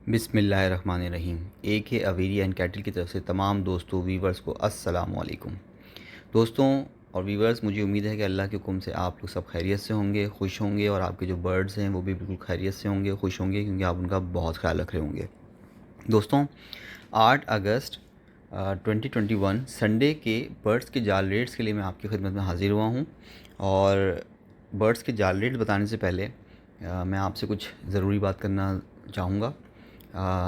बिस्मिल्लाहिर्रहमानिर्रहीम। A.K.AVIARY&CATTLE की तरफ से तमाम दोस्तों वीवर्स को अस्सलाम वालेकुम। दोस्तों और वीवर्स, मुझे उम्मीद है कि अल्लाह के हुक्म से आप लोग सब खैरियत से होंगे, खुश होंगे, और आपके जो बर्ड्स हैं वो भी बिल्कुल खैरियत से होंगे, खुश होंगे, क्योंकि आप उनका बहुत ख्याल रख रहे होंगे। दोस्तों, 8 अगस्त 2021 संडे के बर्ड्स के जाल रेट्स के लिए मैं आपकी खिदमत में हाज़िर हुआ हूँ। और बर्ड्स के जाल रेट्स बताने से पहले मैं आपसे कुछ ज़रूरी बात करना चाहूँगा।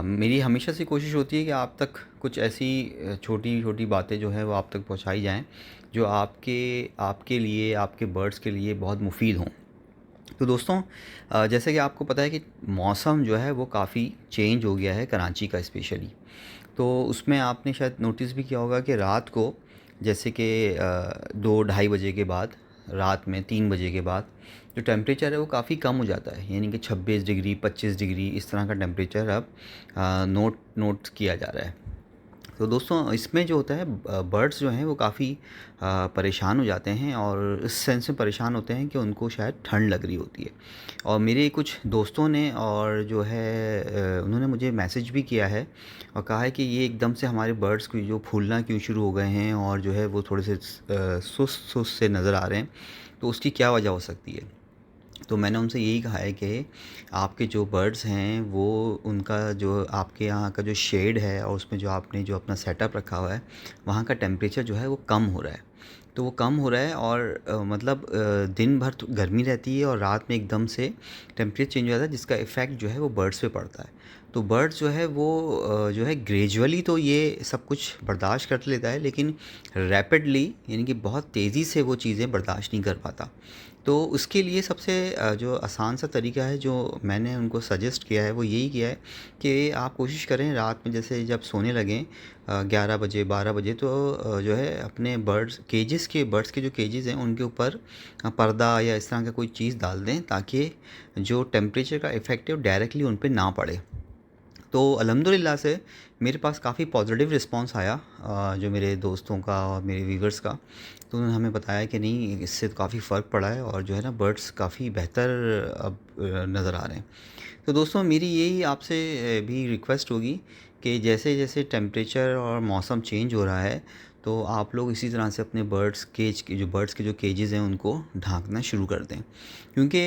मेरी हमेशा से कोशिश होती है कि आप तक कुछ ऐसी छोटी छोटी बातें जो है वो आप तक पहुंचाई जाएं जो आपके आपके लिए, आपके बर्ड्स के लिए बहुत मुफीद हों। तो दोस्तों, जैसे कि आपको पता है कि मौसम जो है वो काफ़ी चेंज हो गया है कराची का स्पेशली। तो उसमें आपने शायद नोटिस भी किया होगा कि रात को, जैसे कि 2-2:30 बजे के बाद, रात में 3 बजे के बाद जो टेम्परेचर है वो काफ़ी कम हो जाता है, यानी कि 26 डिग्री 25 डिग्री इस तरह का टेम्परेचर अब नोट किया जा रहा है। तो दोस्तों, इसमें जो होता है बर्ड्स जो हैं वो काफ़ी परेशान हो जाते हैं, और इस सेंस में परेशान होते हैं कि उनको शायद ठंड लग रही होती है। और मेरे कुछ दोस्तों ने और जो है उन्होंने मुझे मैसेज भी किया है और कहा है कि ये एकदम से हमारे बर्ड्स को जो फूलना क्यों शुरू हो गए हैं, और जो है वो थोड़े से सुस्त सुस्त से नज़र आ रहे हैं, तो उसकी क्या वजह हो सकती है। तो मैंने उनसे यही कहा है कि आपके जो बर्ड्स हैं वो, उनका जो आपके यहाँ का जो शेड है और उसमें जो आपने जो अपना सेटअप रखा हुआ है, वहाँ का टेम्परेचर जो है वो कम हो रहा है। तो वो कम हो रहा है, और मतलब दिन भर तो गर्मी रहती है और रात में एकदम से टेम्परेचर चेंज हो जाता है, जिसका इफ़ेक्ट जो है वो बर्ड्स पे पड़ता है। तो बर्ड्स जो है वो जो है ग्रेजुअली तो ये सब कुछ बर्दाश्त कर लेता है, लेकिन रैपिडली यानी कि बहुत तेज़ी से वो चीज़ें बर्दाश्त नहीं कर पाता। तो उसके लिए सबसे जो आसान सा तरीका है जो मैंने उनको सजेस्ट किया है वो यही किया है कि आप कोशिश करें रात में, जैसे जब सोने लगें 11 बजे 12 बजे, तो जो है अपने बर्ड्स के जो केजेस हैं उनके ऊपर पर्दा या इस तरह का कोई चीज़ डाल दें, ताकि जो टेम्परेचर का इफ़ेक्ट है वो डायरेक्टली उन पे ना पड़े। तो अल्हम्दुलिल्लाह से मेरे पास काफ़ी पॉजिटिव रिस्पांस आया, जो मेरे दोस्तों का और मेरे व्यूवर्स का। तो उन्होंने हमें बताया कि नहीं, इससे तो काफ़ी फ़र्क पड़ा है, और जो है ना बर्ड्स काफ़ी बेहतर अब नज़र आ रहे हैं। तो दोस्तों, मेरी यही आपसे भी रिक्वेस्ट होगी कि जैसे जैसे टेम्परेचर और मौसम चेंज हो रहा है, तो आप लोग इसी तरह से अपने बर्ड्स के जो केजेस हैं उनको ढाँकना शुरू कर दें। क्योंकि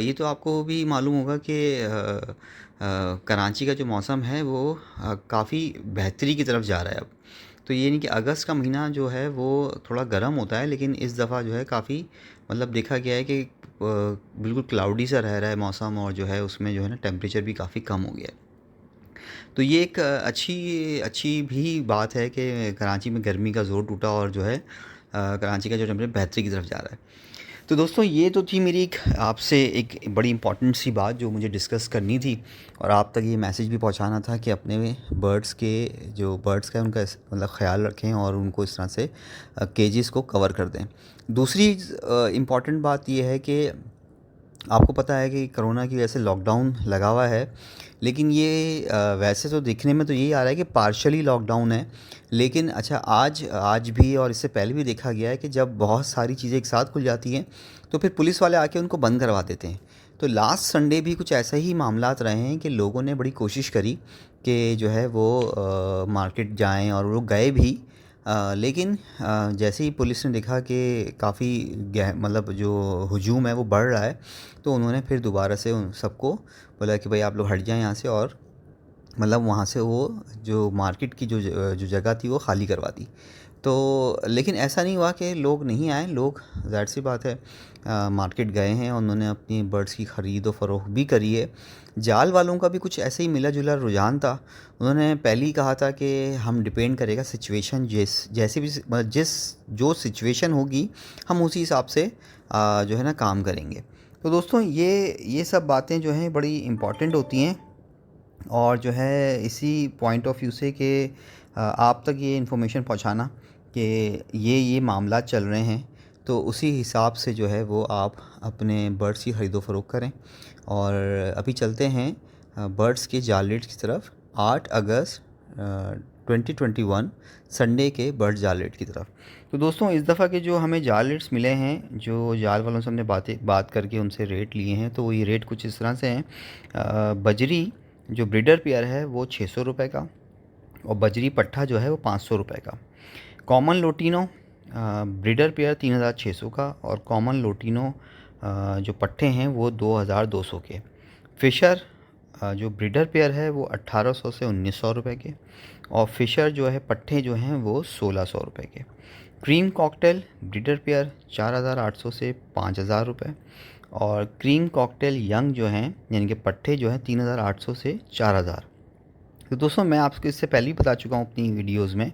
ये तो आपको भी मालूम होगा कि कराची का जो मौसम है वो काफ़ी बेहतरी की तरफ जा रहा है अब। तो ये नहीं कि अगस्त का महीना जो है वो थोड़ा गर्म होता है, लेकिन इस दफ़ा जो है काफ़ी, मतलब देखा गया है कि बिल्कुल क्लाउडी सा रह रहा है मौसम, और जो है उसमें जो है ना टेम्परेचर भी काफ़ी कम हो गया है। तो ये एक अच्छी अच्छी भी बात है कि कराची में गर्मी का ज़ोर टूटा, और जो है कराची का जो टेम्परेचर बेहतरी की तरफ जा रहा है। तो दोस्तों, ये तो थी मेरी एक आपसे एक बड़ी इम्पॉर्टेंट सी बात जो मुझे डिस्कस करनी थी, और आप तक ये मैसेज भी पहुंचाना था कि अपने बर्ड्स का उनका मतलब ख़्याल रखें और उनको इस तरह से केजेस को कवर कर दें। दूसरी इम्पॉर्टेंट बात ये है कि आपको पता है कि कोरोना की वजह से लॉकडाउन लगा हुआ है, लेकिन ये वैसे तो दिखने में तो यही आ रहा है कि पार्शली लॉकडाउन है। लेकिन अच्छा, आज भी और इससे पहले भी देखा गया है कि जब बहुत सारी चीज़ें एक साथ खुल जाती हैं तो फिर पुलिस वाले आके उनको बंद करवा देते हैं। तो लास्ट संडे भी कुछ ऐसे ही मामलात रहे हैं कि लोगों ने बड़ी कोशिश करी कि जो है वो मार्केट जाएं, और वो लोग गए भी। लेकिन जैसे ही पुलिस ने देखा कि काफ़ी मतलब जो हजूम है वो बढ़ रहा है, तो उन्होंने फिर दोबारा से उन सबको बोला कि भाई आप लोग हट जाएं यहाँ से, और मतलब वहाँ से वो जो मार्केट की जो जगह थी वो खाली करवा दी। तो लेकिन ऐसा नहीं हुआ कि लोग नहीं आए, लोग ज़ाहिर सी बात है मार्केट गए हैं, उन्होंने अपनी बर्ड्स की ख़रीदो फरोख्त भी करी है। जाल वालों का भी कुछ ऐसे ही मिला जुला रुझान था। उन्होंने पहले ही कहा था कि हम डिपेंड करेगा सिचुएशन, जैसे भी मतलब जो सिचुएशन होगी हम उसी हिसाब से जो है ना काम करेंगे। तो दोस्तों, ये सब बातें जो हैं बड़ी इम्पॉर्टेंट होती हैं, और जो है इसी पॉइंट ऑफ व्यू से कि आप तक ये इन्फॉर्मेशन पहुंचाना कि ये मामला चल रहे हैं, तो उसी हिसाब से जो है वो आप अपने बर्ड्स की ख़रीदो फ़रोख्त करें। और अभी चलते हैं बर्ड्स के जाल रेट्स की तरफ। 8 अगस्त 2021 संडे के बर्ड जाल रेट की तरफ। तो दोस्तों, इस दफ़ा के जो हमें जाल रेट्स मिले हैं, जो जाल वालों से हमने बात करके उनसे रेट लिए हैं, तो ये रेट कुछ इस तरह से हैं। बजरी जो ब्रीडर पेयर है वो 600 रुपये का, और बजरी पट्ठा जो है वो 500 रुपये का। कॉमन लोटिनो ब्रीडर पेयर 3600 का, और कॉमन लोटिनो जो पट्ठे हैं वो 2200 के। फिशर जो ब्रीडर पेयर है वो 1800 से 1900 रुपये के, और फिशर जो है पट्ठे जो हैं वो 1600 रुपये के। क्रीम कॉकटेल ब्रीडर पेयर 4800 से 5000 रुपये, और क्रीम कॉकटेल यंग जो हैं यानी कि पट्ठे जो हैं 3800 से 4000। तो दोस्तों मैं आपको इससे पहले ही बता चुका हूँ अपनी वीडियोस में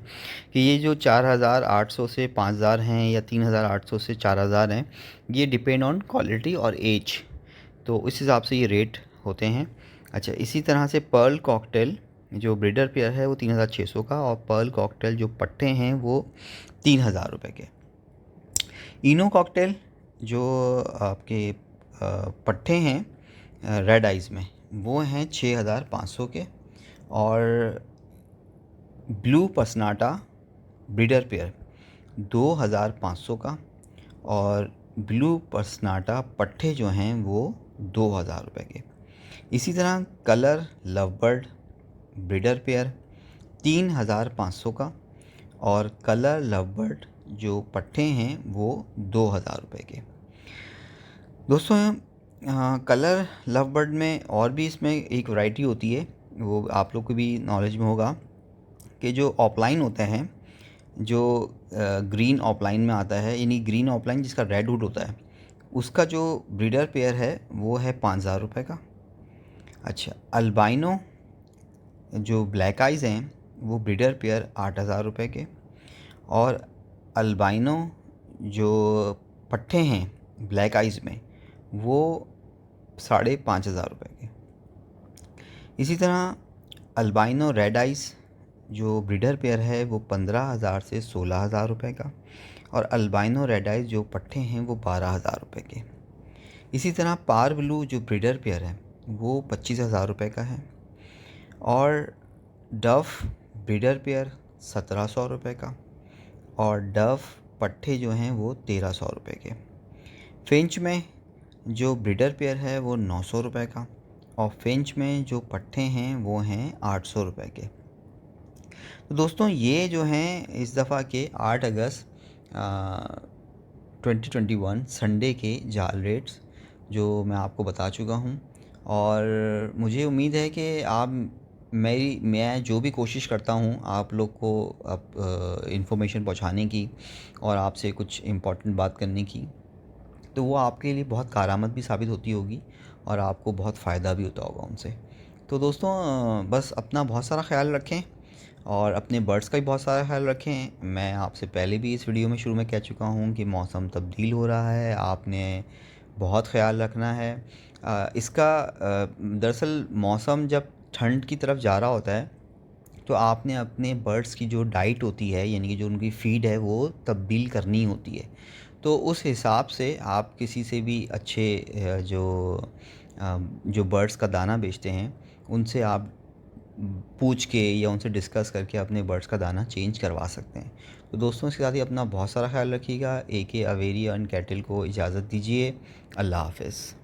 कि ये जो 4800 से 5000 हैं या 3800 से 4000 हैं, ये डिपेंड ऑन क्वालिटी और एज, तो इस हिसाब से ये रेट होते हैं। अच्छा, इसी तरह से पर्ल कॉकटेल जो ब्रीडर पेयर है वो 3600 का, और पर्ल कॉकटेल जो पट्टे हैं वो 3000 रुपये के। इनो कॉकटेल जो आपके पट्टे हैं रेड आइज़ में वो हैं 6500 के, और ब्लू पसनाटा ब्रीडर पेयर 2500 का, और ब्लू पसनाटा पट्टे जो हैं वो 2000 रुपये के। इसी तरह कलर लवबर्ड ब्रीडर पेयर 3500 का, और कलर लवबर्ड जो पट्टे हैं वो 2000 रुपये के। दोस्तों कलर लवबर्ड में और भी इसमें एक वैरायटी होती है, वो आप लोग को भी नॉलेज में होगा कि जो ऑफलाइन होते हैं, जो ग्रीन ऑफलाइन में आता है, यानी ग्रीन ऑफलाइन जिसका रेड हुड होता है, उसका जो ब्रीडर पेयर है वो है 5000 रुपये का। अच्छा, अल्बाइनो जो ब्लैक आइज़ हैं वो ब्रीडर पेयर 8000 रुपये के, और अल्बाइनो जो पट्ठे हैं ब्लैक आइज़ में वो 5500 रुपये के। इसी तरह अल्बाइनो रेड आइज़ जो ब्रीडर पेयर है वो 15000 से 16000 रुपये का, और अल्बाइनो रेड आइज़ जो पट्ठे हैं वो 12000 रुपये के। इसी तरह पार ब्लू जो ब्रीडर पेयर है वो 25000 रुपये का है, और डव ब्रीडर पेयर 1700 रुपये का, और डव पट्ठे जो हैं वो 1300 रुपये के। फिंच में जो ब्रीडर पेयर है वो 900 रुपये का, और फिंच में जो पट्ठे हैं वो हैं 800 रुपये के। तो दोस्तों ये जो हैं इस दफ़ा के 8 अगस्त 2021 संडे के जाल रेट्स जो मैं आपको बता चुका हूँ, और मुझे उम्मीद है कि मैं जो भी कोशिश करता हूँ आप लोग को इन्फॉर्मेशन पहुँचाने की और आपसे कुछ इम्पोर्टेंट बात करने की, तो वो आपके लिए बहुत कारआमद भी साबित होती होगी और आपको बहुत फ़ायदा भी होता होगा उनसे। तो दोस्तों बस अपना बहुत सारा ख्याल रखें और अपने बर्ड्स का भी बहुत सारा ख्याल रखें। मैं आपसे पहले भी इस वीडियो में शुरू में कह चुका हूँ कि मौसम तब्दील हो रहा है, आपने बहुत ख्याल रखना है इसका। दरअसल मौसम जब ठंड की तरफ जा रहा होता है तो आपने अपने बर्ड्स की जो डाइट होती है यानी कि जो उनकी फ़ीड है वो तब्दील करनी होती है। तो उस हिसाब से आप किसी से भी अच्छे जो बर्ड्स का दाना बेचते हैं उनसे आप पूछ के या उनसे डिस्कस करके अपने बर्ड्स का दाना चेंज करवा सकते हैं। तो दोस्तों इसके साथ ही अपना बहुत सारा ख्याल रखिएगा। A.K.AVIARY&CATTLE को इजाज़त दीजिए। अल्लाह हाफ़िज़।